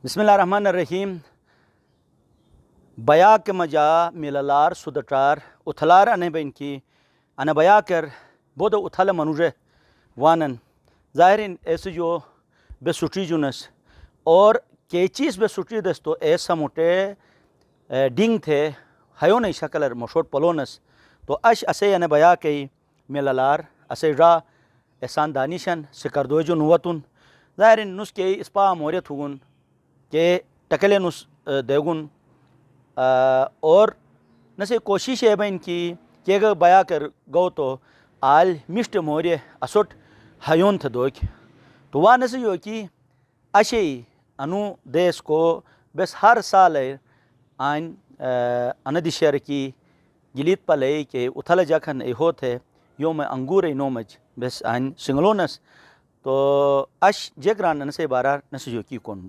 बिस्मिल्लाहिर्रहमानिर्रहीम। बया के मजा मिललार सुदटार उथलार अने बेनकी अने बया कर बोध उथल मनुरे वानन ज़ाहिरिन ऐसे जो बेसुटी जुनस और केचीस बेसुटी दस तो ऐसा मोटे डिंग थे हयो नहीं शकलर मशोट पलोनस तो अश असे अने बया के मिललार असे रा एहसान दानिशन सिकर जो नुवतुन ज़ाहिरिन नुस के इस्पा मोरियत हुगुन के टकले नुस देगुन और नसे कोशिश है बन की के बया कर गो तो आल मिष्ट मोरे असोट हयोन थ दोक तो वह नसे यो कि अशे अनु देश को बस हर साल आन अनदिशर की गिलीत पले के उथल जखन ए होते योम अंगूर नोमज बस आन सिंगलोनस तो अश जगरान नसे बारा नसे यो की कौन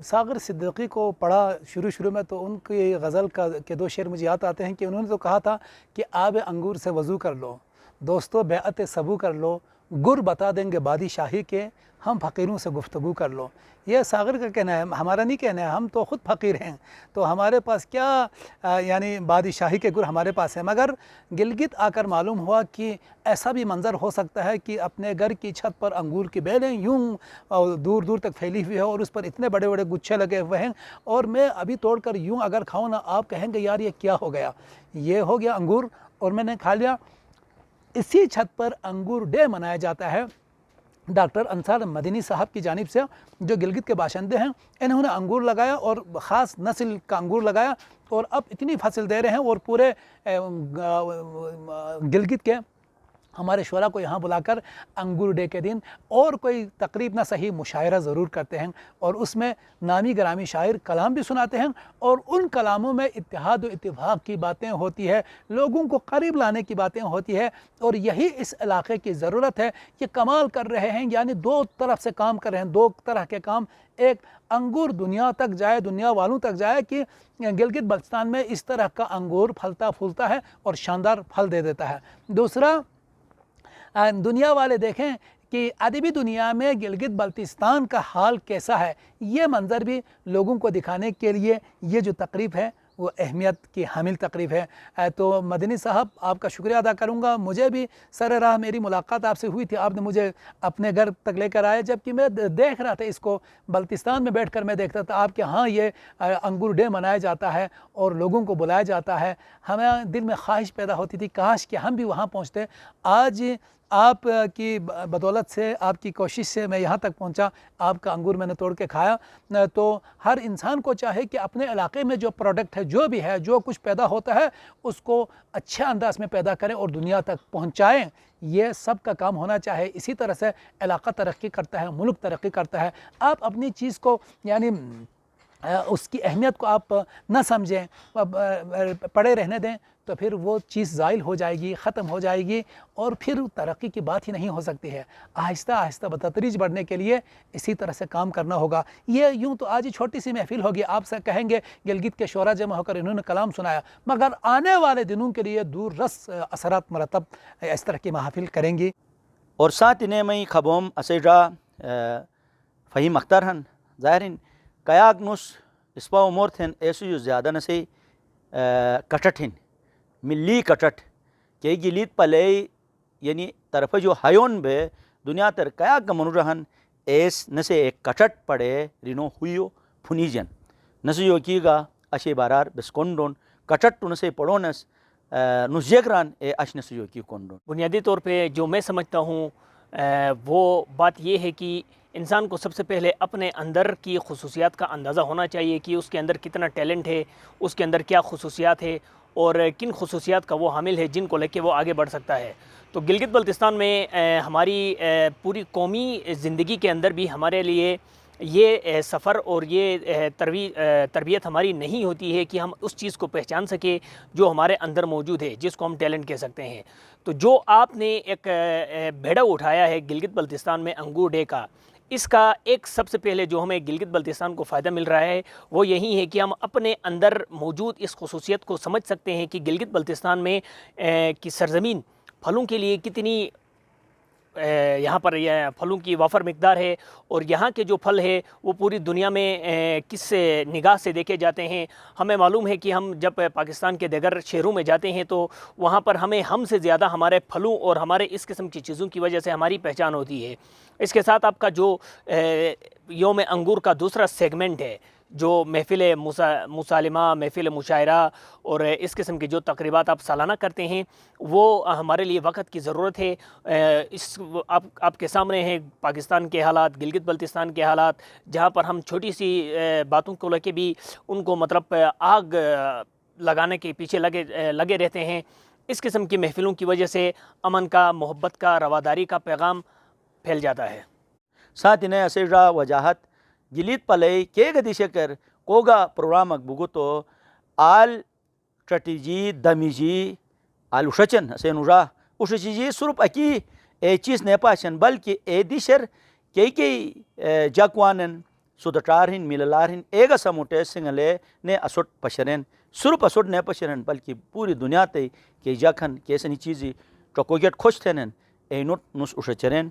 सागर सिद्दीकी को पढ़ा शुरू में तो उनकी गज़ल के दो शेर मुझे याद आते हैं कि उन्होंने तो कहा था कि आब अंगूर से वज़ू कर लो, दोस्तों बेअत सबू कर लो, गुर बता देंगे बादशाही के, हम फ़कीरों से गुफ्तगू कर लो। ये सागर का कहना है, हमारा नहीं कहना है। हम तो ख़ुद फ़कीर हैं, तो हमारे पास क्या यानी बादशाही के गुर हमारे पास है। मगर गिलगित आकर मालूम हुआ कि ऐसा भी मंज़र हो सकता है कि अपने घर की छत पर अंगूर की बेलें यूं दूर दूर तक फैली हुई है और उस पर इतने बड़े बड़े गुच्छे लगे हुए हैं, और मैं अभी तोड़कर यूं अगर खाऊं ना, आप कहेंगे यार ये क्या हो गया, ये हो गया अंगूर और मैंने खा लिया। इसी छत पर अंगूर डे मनाया जाता है। डॉक्टर अंसार मदनी साहब की जानिब से, जो गिलगित के बाशिंदे हैं, इन्होंने अंगूर लगाया और ख़ास नस्ल का अंगूर लगाया और अब इतनी फसल दे रहे हैं और पूरे गिलगित के हमारे शुरा को यहाँ बुलाकर अंगूर डे के दिन और कोई तकरीब ना सही मुशायरा ज़रूर करते हैं और उसमें नामी ग्रामी शायर कलाम भी सुनाते हैं और उन कलामों में इत्तेहाद व इत्तेफाक की बातें होती है, लोगों को करीब लाने की बातें होती है। और यही इस इलाके की ज़रूरत है। ये कमाल कर रहे हैं, यानी दो तरफ से काम कर रहे हैं, दो तरह के काम। एक, अंगूर दुनिया तक जाए, दुनिया वालों तक जाए कि गिलगित बल्तिस्तान में इस तरह का अंगूर फलता फूलता है और शानदार फल दे देता है। दूसरा, दुनिया वाले देखें कि अदबी दुनिया में गिलगित बल्तिस्तान का हाल कैसा है। ये मंज़र भी लोगों को दिखाने के लिए ये जो तकरीब है वो अहमियत की हामिल तकरीब है। तो मदनी साहब, आपका शुक्रिया अदा करूँगा। मुझे भी सर राह मेरी मुलाकात आपसे हुई थी, आपने मुझे अपने घर तक लेकर आए, जबकि मैं देख रहा था इसको बल्तिस्तान में बैठकर मैं देखता था आपके यहाँ ये अंगूर डे मनाया जाता है और लोगों को बुलाया जाता है। हमें दिल में ख्वाहिश पैदा होती थी काश कि हम भी वहाँ पहुँचते। आज आप की बदौलत से, आपकी कोशिश से मैं यहाँ तक पहुँचा, आपका अंगूर मैंने तोड़ के खाया। तो हर इंसान को चाहे कि अपने इलाके में जो प्रोडक्ट है, जो भी है, जो कुछ पैदा होता है, उसको अच्छे अंदाज में पैदा करें और दुनिया तक पहुँचाएँ। ये सब का काम होना चाहे। इसी तरह से इलाका तरक्की करता है, मुल्क तरक्की करता है। आप अपनी चीज़ को यानी उसकी अहमियत को आप न समझें, पड़े रहने दें, तो फिर वो चीज़ ज़ाइल हो जाएगी, ख़त्म हो जाएगी और फिर तरक्की की बात ही नहीं हो सकती है। आहिस्ता आहिस्ता बतदरीज बढ़ने के लिए इसी तरह से काम करना होगा। ये यूँ तो आज ही छोटी सी महफिल होगी, आपसे कहेंगे गिलगित के शोरा जमा होकर इन्होंने कलाम सुनाया, मगर आने वाले दिनों के लिए दूर रस असरात मरतब इस तरह की महफिल करेंगी। और साथ इन्हें मई खबोम असेजा फ़हीम अख्तर हन ज़ाहिरिन कयाक नुस इस्पा उमर थे ऐसे जो ज़्यादा नसे कटट हिन मिली कटट के गिलीत पले यानी तरफ जो हयोन बे दुनिया तर कयाक गमनु रहन ऐस नसे एक कटट पड़े रिनो हुयो फुनीजन नसे यो कीगा अशे बारार बिस्कोंडोन कटट टू नसे पड़ोनस नुजेगरान ए अश नसे यो की कोंडोन। बुनियादी तौर पे जो मैं समझता हूँ वो बात ये है कि इंसान को सबसे पहले अपने अंदर की खुसूसियात का अंदाज़ा होना चाहिए कि उसके अंदर कितना टैलेंट है, उसके अंदर क्या खुसूसियात है और किन खुसूसियात का वो हामिल है जिनको लेके वो आगे बढ़ सकता है। तो गिलगित बल्तिस्तान में हमारी पूरी कौमी ज़िंदगी के अंदर भी हमारे लिए ये सफ़र और ये तरबियत हमारी नहीं होती है कि हम उस चीज़ को पहचान सके जो हमारे अंदर मौजूद है, जिसको हम टैलेंट कह सकते हैं। तो जो आपने एक बेड़ा उठाया है गिलगित बल्तिस्तान में अंगूर डे का, इसका एक सबसे पहले जो हमें गिलगित बल्तिस्तान को फ़ायदा मिल रहा है वो यही है कि हम अपने अंदर मौजूद इस खुसूसियत को समझ सकते हैं कि गिलगित बल्तिस्तान में की सरज़मीन फलों के लिए कितनी यहाँ पर फलों की वाफर मिकदार है और यहाँ के जो फल है वो पूरी दुनिया में किस निगाह से देखे जाते हैं। हमें मालूम है कि हम जब पाकिस्तान के दीगर शहरों में जाते हैं तो वहाँ पर हमें हमसे ज़्यादा हमारे फलों और हमारे इस किस्म की चीज़ों की वजह से हमारी पहचान होती है। इसके साथ आपका जो योम अंगूर का दूसरा सेगमेंट है, जो महफ़िल मुसालिमा, महफ़िल मुशायरा और इस किस्म की जो तकरीबात आप सालाना करते हैं, वो हमारे लिए वक्त की ज़रूरत है। आपके सामने हैं पाकिस्तान के हालात, गिलगित बल्तिस्तान के हालात, जहाँ पर हम छोटी सी बातों को लेके भी उनको मतलब आग लगाने के पीछे लगे रहते हैं। इस किस्म की महफ़िलों की वजह से अमन का, मोहब्बत का, रवादारी का पैगाम फैल जाता है। साथ ही असेरा वजाहत गिलित पलई के गदिशकर कोगा प्रोग्राम बुगुतो आल ट्रटीजी दमीजी आल उशचन असेनुरा उशचीजी सुरुप अकी ए चीज नेपाशन बल्कि ए दिशर के जकवानन सुदटारहिन मिललारहिन एगा समुटे सिंगले ने असुट पशरन सुरुप असुट ने पशरन बल्कि पूरी दुनिया ते के जखन केसनी चीजी टोकोगेट खुश थेनन ए नोट नुस उशचरन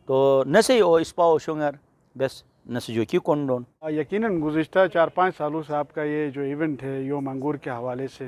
तो नसे ओ इस्पाओ शुंगर बस नसजो की कौन यकीनन गुज़िश्ता 4-5 सालों से आपका ये जो इवेंट है योम अंगूर के हवाले से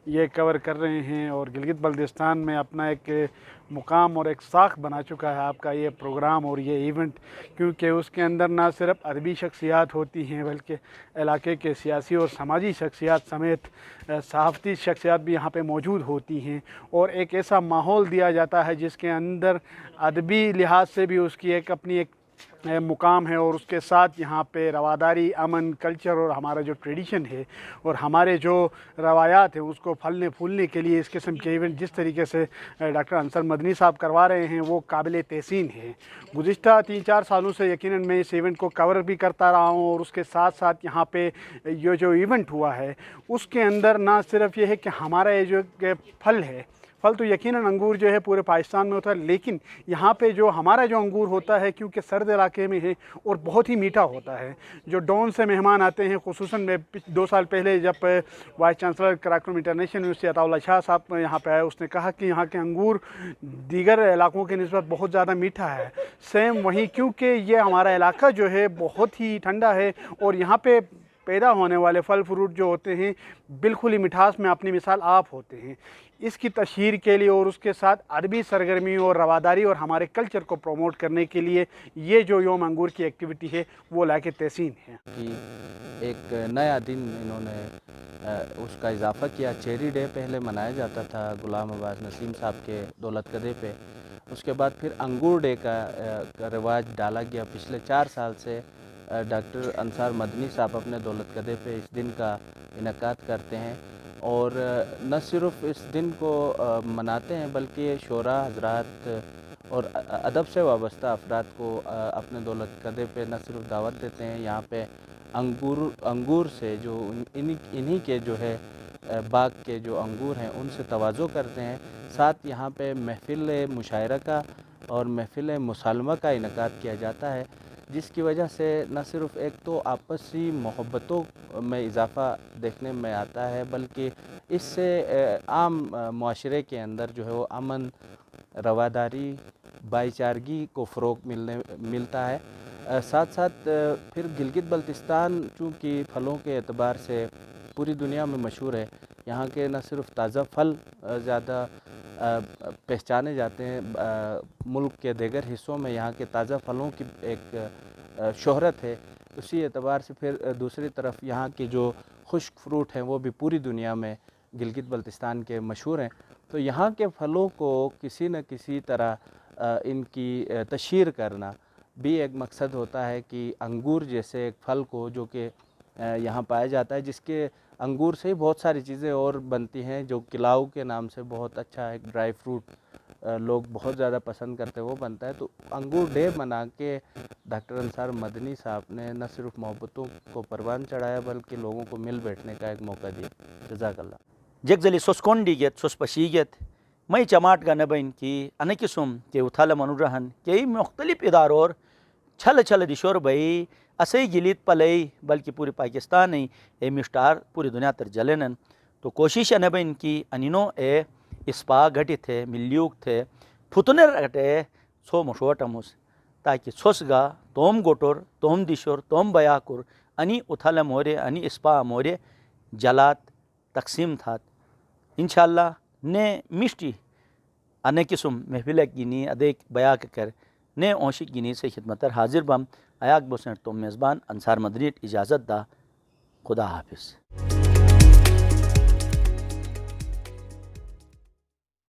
ये कवर कर रहे हैं और गिलगित बल्तिस्तान में अपना एक मुकाम और एक साख बना चुका है आपका ये प्रोग्राम और ये इवेंट, क्योंकि उसके अंदर ना सिर्फ अदबी शख्सियात होती हैं बल्कि इलाके के सियासी और समाजी शख्सियात समेत सहाफ़ती शख्सियात भी यहाँ पे मौजूद होती हैं और एक ऐसा माहौल दिया जाता है जिसके अंदर अदबी लिहाज से भी उसकी एक अपनी एक मुकाम है और उसके साथ यहाँ पे रवादारी, अमन, कल्चर और हमारा जो ट्रेडिशन है और हमारे जो रवायात हैं उसको फलने फूलने के लिए इस किस्म के इवेंट जिस तरीके से डॉक्टर अंसर मदनी साहब करवा रहे हैं वो काबिल तहसीन है। गुज़िश्ता 3-4 सालों से यकीनन मैं इस इवेंट को कवर भी करता रहा हूँ और उसके साथ साथ यहाँ पे ये जो इवेंट हुआ है उसके अंदर ना सिर्फ ये है कि हमारा ये जो फल है, फल तो यकीनन अंगूर जो है पूरे पाकिस्तान में होता है, लेकिन यहाँ पे जो हमारा जो अंगूर होता है क्योंकि सर्द इलाके में है और बहुत ही मीठा होता है। जो डॉन से मेहमान आते हैं, खुसूसन में 2 साल पहले जब vice chancellor Karakoram international university Ataullah Shah sahab यहाँ पे आए, उसने कहा कि यहाँ के अंगूर दीगर इलाकों के निस्बत बहुत ज़्यादा मीठा है। सेम वहीं क्योंकि ये हमारा इलाका जो है बहुत ही ठंडा है और यहाँ पे पैदा होने वाले फल फ्रूट जो होते हैं बिल्कुल ही मिठास में अपनी मिसाल आप होते हैं। इसकी तशहीर के लिए और उसके साथ अदबी सरगर्मी और रवादारी और हमारे कल्चर को प्रमोट करने के लिए ये जो योम अंगूर की एक्टिविटी है वो लाके तहसीन है। कि एक नया दिन इन्होंने उसका इजाफ़ा किया। चेरी डे पहले मनाया जाता था गुलाम अब्बास नसीम साहब के दौलत कदे पे, उसके बाद फिर अंगूर डे का रिवाज डाला गया। पिछले 4 साल से डॉक्टर अंसार मदनी साहब अपने दौलत कदे पे इस दिन का इनकाद करते हैं और न सिर्फ इस दिन को मनाते हैं बल्कि शोरा हजरात और अदब से वाबस्ता अफराद को अपने दौलत कदे पे न सिर्फ दावत देते हैं, यहाँ पे अंगूर से जो इन्हीं के जो है बाग के जो अंगूर हैं उनसे तवाज़ो करते हैं। साथ यहाँ पे महफ़िल मुशायरा का और महफ़िल मुसालमा का इनकाद किया जाता है, जिसकी वजह से न सिर्फ़ एक तो आपसी मोहब्बतों में इजाफ़ा देखने में आता है बल्कि इससे आम मुआशरे के अंदर जो है वो अमन, रवादारी, भाईचारगी को फ़रोग़ मिलता है। साथ साथ फिर गिलगित बल्तिस्तान चूँकि फ़लों के एतबार से पूरी दुनिया में मशहूर है, यहाँ के न सिर्फ ताज़ा फल ज़्यादा पहचाने जाते हैं, मुल्क के दीगर हिस्सों में यहाँ के ताज़ा फलों की एक शोहरत है। उसी एतबार से फिर दूसरी तरफ यहाँ के जो खुश्क फ्रूट हैं वो भी पूरी दुनिया में गिलगित बल्तिस्तान के मशहूर हैं। तो यहाँ के फलों को किसी न किसी तरह इनकी तशहीर करना भी एक मकसद होता है कि अंगूर जैसे एक फल को जो कि यहाँ पाया जाता है, जिसके अंगूर से ही बहुत सारी चीज़ें और बनती हैं, जो किलाऊ के नाम से बहुत अच्छा एक ड्राई फ्रूट लोग बहुत ज़्यादा पसंद करते हैं वो बनता है। तो अंगूर डे मना के डॉक्टर अंसार मदनी साहब ने न सिर्फ मोहब्बतों को परवान चढ़ाया बल्कि लोगों को मिल बैठने का एक मौका दिया। जज़ाकल्लाह। जगजली सोस्कोंडीगेत सोस्पशीगेत मई चमाट का नबैन की अनकिसुम के उथाल मनुरहन कई मुख्तलिफ इदारों छल छल दिशोर भई असई गिलित पलई बल्कि पूरी पाकिस्तान ही ए मिस्टार पूरी दुनिया तर जलेनन। तो कोशिश अनबैन की अनिनो ए इस्पा घटित थे मिल्यूक थे फुतनर घटे सो मोशोटमोस ताकि सोसगा तोम गोटोर तोम दिशोर तोम बयाकुर अनि उथल मोरे अनि इस्पा मोरे जलात तकसीम थात इंशाल्लाह ने मिष्टी अने किस्म महफिल गिनी अदेक बया कर ने ओशिक गिनी से खिदमतर हाजिर बम अयाक बोसर तो मेज़बान अंसार मदनीट इजाज़त दा खुदा हाफिज़।